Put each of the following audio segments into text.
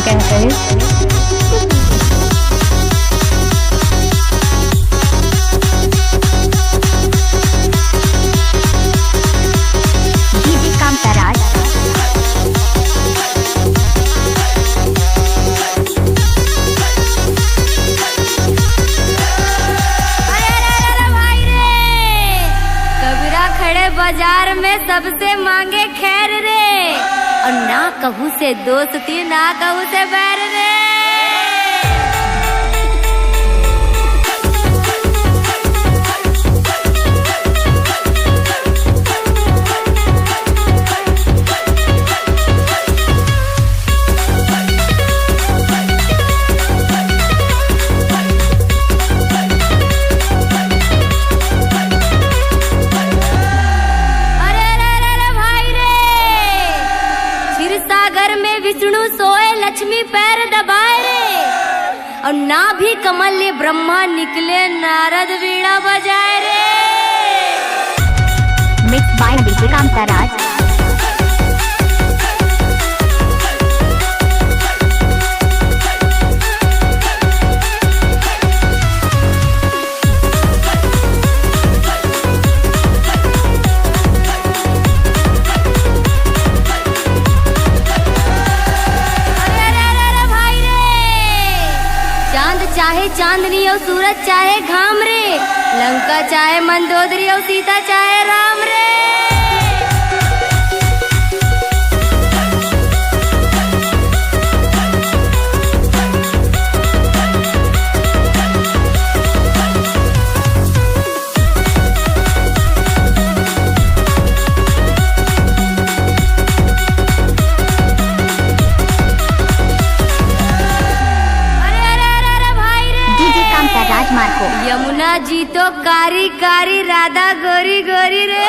कहते हैं। डीजे कांताराज। कबीरा खड़े बाजार में सबसे मांगे खैर रे, और ना कहू से दोस्ती ना कहू से बैर रे। सागर में विष्णु सोए लक्ष्मी पैर दबाए रे, और ना भी कमल ले ब्रह्मा निकले नारद वीणा बजाए रे। Mix by DJ Kantaraj. चाहे चांदनी और सूरज चाहे घाम रे, लंका चाहे मंदोदरी और सीता चाहे राम रे। यमुना जी तो कारी कारी, राधा गोरी गोरी रे,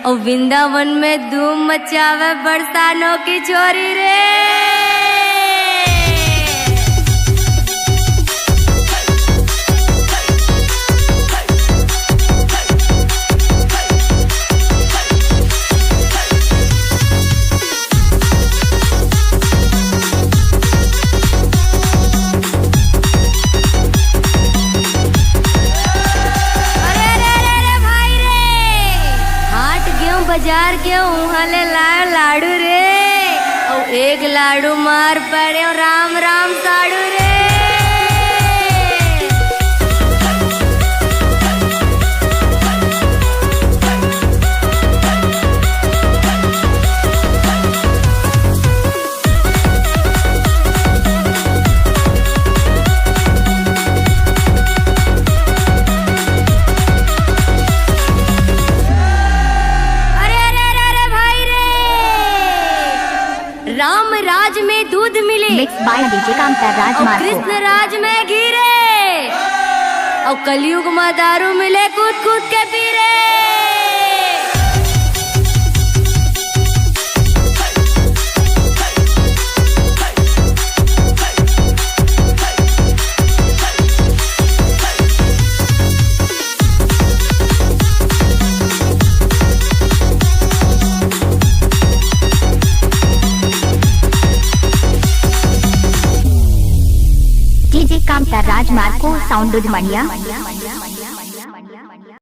और वृंदावन में धूम मचावे बरसानों की छोरी रे। बाजार के उहले लाडू रे, और एक लाडू मार पड़े राम राम साड़ू रे। राम राज में दूध मिले, मिक्स बाय डीजे कांताराज। और कृष्ण राज में घी रे, और कलयुग में दारू मिले कूद कूद के पी रे। DJ Kantaraj Marco sound दुधमनिया।